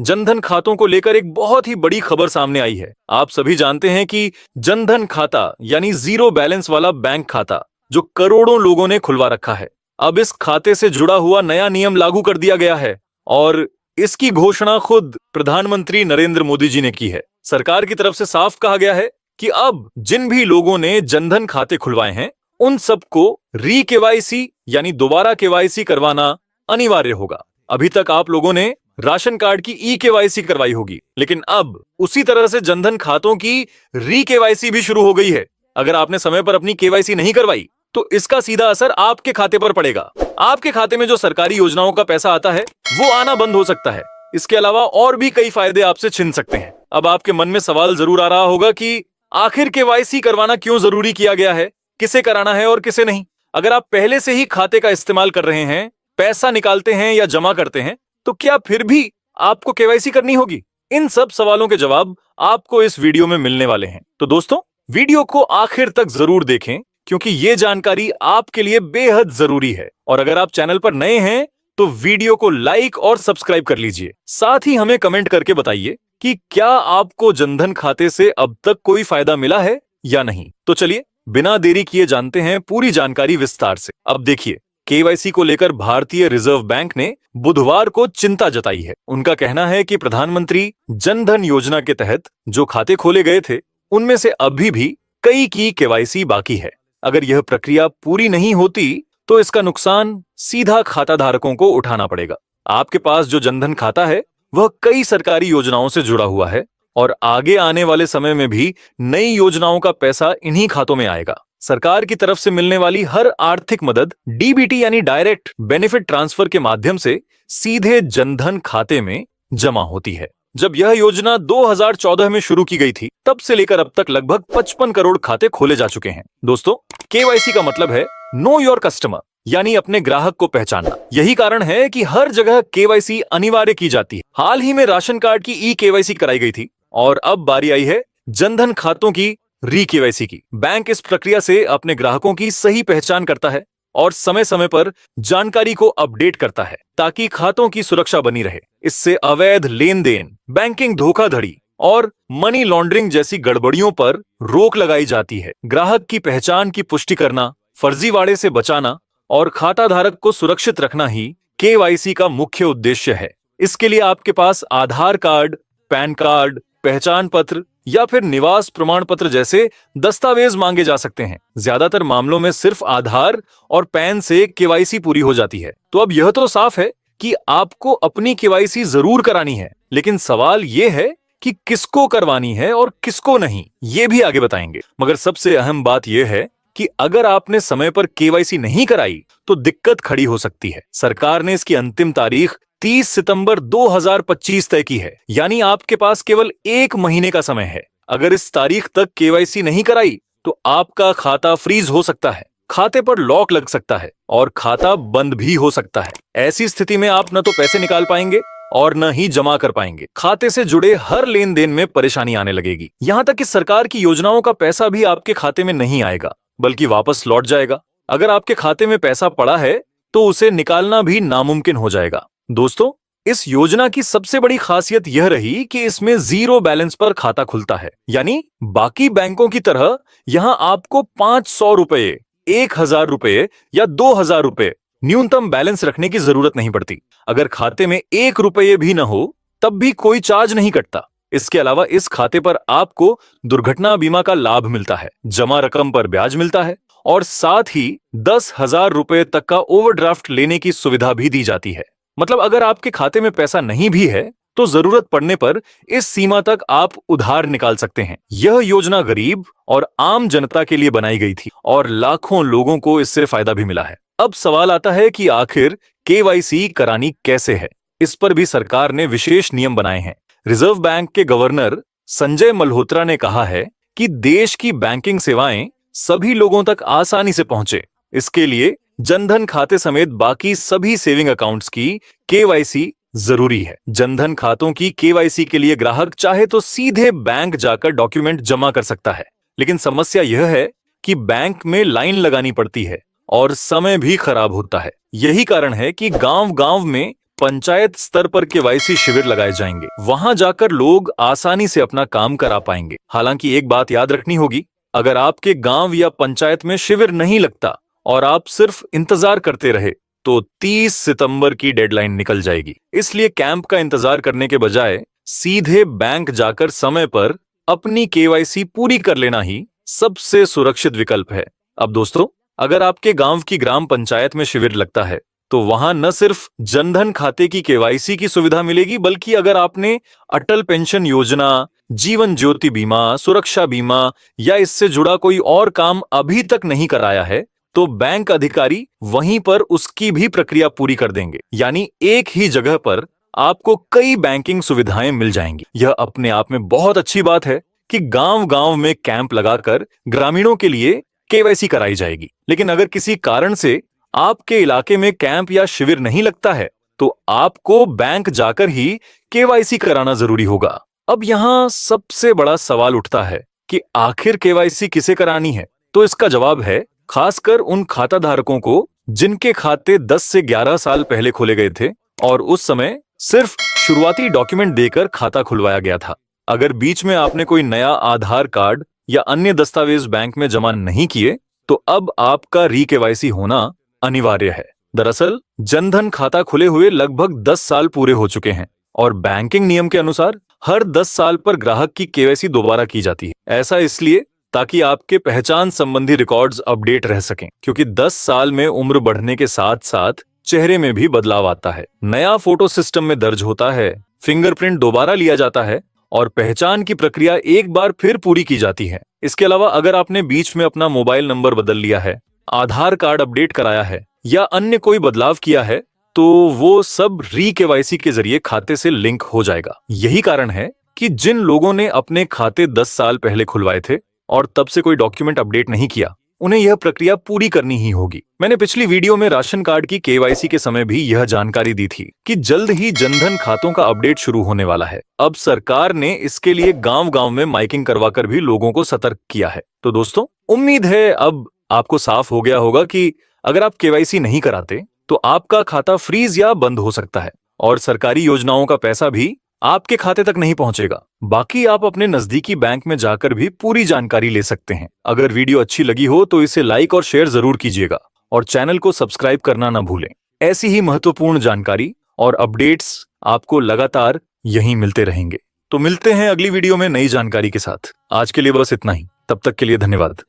जनधन खातों को लेकर एक बहुत ही बड़ी खबर सामने आई है। आप सभी जानते हैं कि जनधन खाता यानी जीरो बैलेंस वाला बैंक खाता जो करोड़ों लोगों ने खुलवा रखा है, अब इस खाते से जुड़ा हुआ नया नियम लागू कर दिया गया है और इसकी घोषणा खुद प्रधानमंत्री नरेंद्र मोदी जी ने की है। सरकार की तरफ से साफ कहा गया है कि अब जिन भी लोगों ने जनधन खाते खुलवाए हैं उन सबको री केवाईसी यानी दोबारा केवाईसी करवाना अनिवार्य होगा। अभी तक आप लोगों ने राशन कार्ड की ई केवाईसी करवाई होगी, लेकिन अब उसी तरह से जनधन खातों की री केवाईसी भी शुरू हो गई है। अगर आपने समय पर अपनी केवाईसी नहीं करवाई तो इसका सीधा असर आपके खाते पर पड़ेगा। आपके खाते में जो सरकारी योजनाओं का पैसा आता है वो आना बंद हो सकता है। इसके अलावा और भी कई फायदे आपसे छिन सकते हैं। अब आपके मन में सवाल जरूर आ रहा होगा कि आखिर केवाईसी करवाना क्यों जरूरी किया गया है, किसे कराना है और किसे नहीं। अगर आप पहले से ही खाते का इस्तेमाल कर रहे हैं, पैसा निकालते हैं या जमा करते हैं, तो क्या फिर भी आपको केवाईसी करनी होगी? इन सब सवालों के जवाब आपको इस वीडियो में मिलने वाले हैं। तो दोस्तों, वीडियो को आखिर तक जरूर देखें क्योंकि ये जानकारी आपके लिए बेहद जरूरी है। और अगर आप चैनल पर नए हैं तो वीडियो को लाइक और सब्सक्राइब कर लीजिए। साथ ही हमें कमेंट करके बताइए कि क्या आपको जनधन खाते से अब तक कोई फायदा मिला है या नहीं। तो चलिए बिना देरी किए जानते हैं पूरी जानकारी विस्तार से। अब देखिए, केवाईसी को लेकर भारतीय रिजर्व बैंक ने बुधवार को चिंता जताई है। उनका कहना है कि प्रधानमंत्री जनधन योजना के तहत जो खाते खोले गए थे उनमें से अभी भी कई की केवाईसी बाकी है। अगर यह प्रक्रिया पूरी नहीं होती तो इसका नुकसान सीधा खाता धारकों को उठाना पड़ेगा। आपके पास जो जनधन खाता है वह कई सरकारी योजनाओं से जुड़ा हुआ है और आगे आने वाले समय में भी नई योजनाओं का पैसा इन्हीं खातों में आएगा। सरकार की तरफ से मिलने वाली हर आर्थिक मदद डीबीटी यानी डायरेक्ट बेनिफिट ट्रांसफर के माध्यम से सीधे जनधन खाते में जमा होती है। जब यह योजना 2014 में शुरू की गई थी तब से लेकर अब तक लगभग 55 करोड़ खाते खोले जा चुके हैं। दोस्तों, केवाईसी का मतलब है नो योर कस्टमर यानी अपने ग्राहक को पहचानना। यही कारण है कि हर जगह केवाईसी अनिवार्य की जाती है। हाल ही में राशन कार्ड की ई केवाईसी कराई गई थी और अब बारी आई है जनधन खातों की री केवाईसी की। बैंक इस प्रक्रिया से अपने ग्राहकों की सही पहचान करता है और समय समय पर जानकारी को अपडेट करता है ताकि खातों की सुरक्षा बनी रहे। इससे अवैध लेन देन, बैंकिंग धोखाधड़ी और मनी लॉन्ड्रिंग जैसी गड़बड़ियों पर रोक लगाई जाती है। ग्राहक की पहचान की पुष्टि करना, फर्जीवाड़े से बचाना और खाता धारक को सुरक्षित रखना ही केवाईसी का मुख्य उद्देश्य है। इसके लिए आपके पास आधार कार्ड, पैन कार्ड, पहचान पत्र या फिर निवास प्रमाण पत्र जैसे दस्तावेज मांगे जा सकते हैं। ज्यादातर मामलों में सिर्फ आधार और पैन से केवाईसी पूरी हो जाती है। तो अब यह तो साफ है कि आपको अपनी केवाईसी जरूर करानी है, लेकिन सवाल यह है कि किसको करवानी है और किसको नहीं, ये भी आगे बताएंगे। मगर सबसे अहम बात यह है कि अगर आपने समय पर केवाईसी नहीं कराई तो दिक्कत खड़ी हो सकती है। सरकार ने इसकी अंतिम तारीख 30 सितंबर 2025 तय की है, यानी आपके पास केवल 1 महीने का समय है। अगर इस तारीख तक केवाईसी नहीं कराई तो आपका खाता फ्रीज हो सकता है, खाते पर लॉक लग सकता है और खाता बंद भी हो सकता है। ऐसी स्थिति में आप न तो पैसे निकाल पाएंगे और न ही जमा कर पाएंगे। खाते से जुड़े हर लेन देन में परेशानी आने लगेगी। यहाँ तक कि सरकार की योजनाओं का पैसा भी आपके खाते में नहीं आएगा बल्कि वापस लौट जाएगा। अगर आपके खाते में पैसा पड़ा है तो उसे निकालना भी नामुमकिन हो जाएगा। दोस्तों, इस योजना की सबसे बड़ी खासियत यह रही कि इसमें जीरो बैलेंस पर खाता खुलता है, यानी बाकी बैंकों की तरह यहां आपको 500 रुपए, 1000 रुपए या 2000 रुपए न्यूनतम बैलेंस रखने की जरूरत नहीं पड़ती। अगर खाते में 1 रुपये भी न हो तब भी कोई चार्ज नहीं कटता। इसके अलावा इस खाते पर आपको दुर्घटना बीमा का लाभ मिलता है, जमा रकम पर ब्याज मिलता है और साथ ही 10,000 रुपए तक का ओवरड्राफ्ट लेने की सुविधा भी दी जाती है। मतलब अगर आपके खाते में पैसा नहीं भी है तो जरूरत पड़ने पर इस सीमा तक आप उधार निकाल सकते हैं। यह योजना गरीब और आम जनता के लिए बनाई गई थी और लाखों लोगों को इससे फायदा भी मिला है। अब सवाल आता है कि आखिर केवाईसी करानी कैसे है। इस पर भी सरकार ने विशेष नियम बनाए हैं। रिजर्व बैंक के गवर्नर संजय मल्होत्रा ने कहा है कि देश की बैंकिंग सेवाएं सभी लोगों तक आसानी से पहुंचे। इसके लिए जनधन खाते समेत बाकी सभी सेविंग अकाउंट्स की केवाईसी जरूरी है। जनधन खातों की केवाईसी के लिए ग्राहक चाहे तो सीधे बैंक जाकर डॉक्यूमेंट जमा कर सकता है, लेकिन समस्या यह है कि बैंक में लाइन लगानी पड़ती है और समय भी खराब होता है। यही कारण है कि गांव-गांव में पंचायत स्तर पर केवाईसी शिविर लगाए जाएंगे। वहां जाकर लोग आसानी से अपना काम करा पाएंगे। हालांकि एक बात याद रखनी होगी, अगर आपके गांव या पंचायत में शिविर नहीं लगता और आप सिर्फ इंतजार करते रहे तो 30 सितंबर की डेडलाइन निकल जाएगी। इसलिए कैंप का इंतजार करने के बजाय सीधे बैंक जाकर समय पर अपनी केवाईसी पूरी कर लेना ही सबसे सुरक्षित विकल्प है। अब दोस्तों, अगर आपके गांव की ग्राम पंचायत में शिविर लगता है तो वहां न सिर्फ जनधन खाते की केवाईसी की सुविधा मिलेगी, बल्कि अगर आपने अटल पेंशन योजना, जीवन ज्योति बीमा, सुरक्षा बीमा या इससे जुड़ा कोई और काम अभी तक नहीं कराया है तो बैंक अधिकारी वहीं पर उसकी भी प्रक्रिया पूरी कर देंगे। यानी एक ही जगह पर आपको कई बैंकिंग सुविधाएं मिल जाएंगी। यह अपने आप में बहुत अच्छी बात है कि गांव-गांव में कैंप लगाकर ग्रामीणों के लिए केवाईसी कराई जाएगी। लेकिन अगर किसी कारण से आपके इलाके में कैंप या शिविर नहीं लगता है तो आपको बैंक जाकर ही केवाईसी कराना जरूरी होगा। अब यहाँ सबसे बड़ा सवाल उठता है कि आखिर केवाईसी किसे करानी है? तो इसका जवाब है खासकर उन खाता धारकों को जिनके खाते 10 से 11 साल पहले खोले गए थे और उस समय सिर्फ शुरुआती डॉक्यूमेंट देकर खाता खुलवाया गया था। अगर बीच में आपने कोई नया आधार कार्ड या अन्य दस्तावेज बैंक में जमा नहीं किए तो अब आपका री-केवाईसी होना अनिवार्य है। दरअसल जनधन खाता खुले हुए लगभग 10 साल पूरे हो चुके हैं और बैंकिंग नियम के अनुसार हर 10 साल पर ग्राहक की केवाईसी दोबारा की जाती है। ऐसा इसलिए ताकि आपके पहचान संबंधी रिकॉर्ड्स अपडेट रह सकें, क्योंकि 10 साल में उम्र बढ़ने के साथ साथ चेहरे में भी बदलाव आता है। नया फोटो सिस्टम में दर्ज होता है, फिंगरप्रिंट दोबारा लिया जाता है और पहचान की प्रक्रिया एक बार फिर पूरी की जाती है। इसके अलावा अगर आपने बीच में अपना मोबाइल नंबर बदल लिया है, आधार कार्ड अपडेट कराया है या अन्य कोई बदलाव किया है तो वो सब री-केवाईसी के जरिए खाते से लिंक हो जाएगा। यही कारण है कि जिन लोगों ने अपने खाते 10 साल पहले खुलवाए थे और तब से कोई डॉक्यूमेंट अपडेट नहीं किया, उन्हें यह प्रक्रिया पूरी करनी ही होगी। मैंने पिछली वीडियो में राशन कार्ड की केवाईसी के समय भी यह जानकारी दी थी कि जल्द ही जनधन खातों का अपडेट शुरू होने वाला है। अब सरकार ने इसके लिए गांव-गांव में माइकिंग करवाकर भी लोगों को सतर्क किया है। तो दोस्तों, उम्मीद है अब आपको साफ हो गया होगा कि अगर आप केवाईसी नहीं कराते तो आपका खाता फ्रीज या बंद हो सकता है और सरकारी योजनाओं का पैसा भी आपके खाते तक नहीं पहुंचेगा। बाकी आप अपने नजदीकी बैंक में जाकर भी पूरी जानकारी ले सकते हैं। अगर वीडियो अच्छी लगी हो तो इसे लाइक और शेयर जरूर कीजिएगा और चैनल को सब्सक्राइब करना ना भूलें। ऐसी ही महत्वपूर्ण जानकारी और अपडेट्स आपको लगातार यहीं मिलते रहेंगे। तो मिलते हैं अगली वीडियो में नई जानकारी के साथ। आज के लिए बस इतना ही। तब तक के लिए धन्यवाद।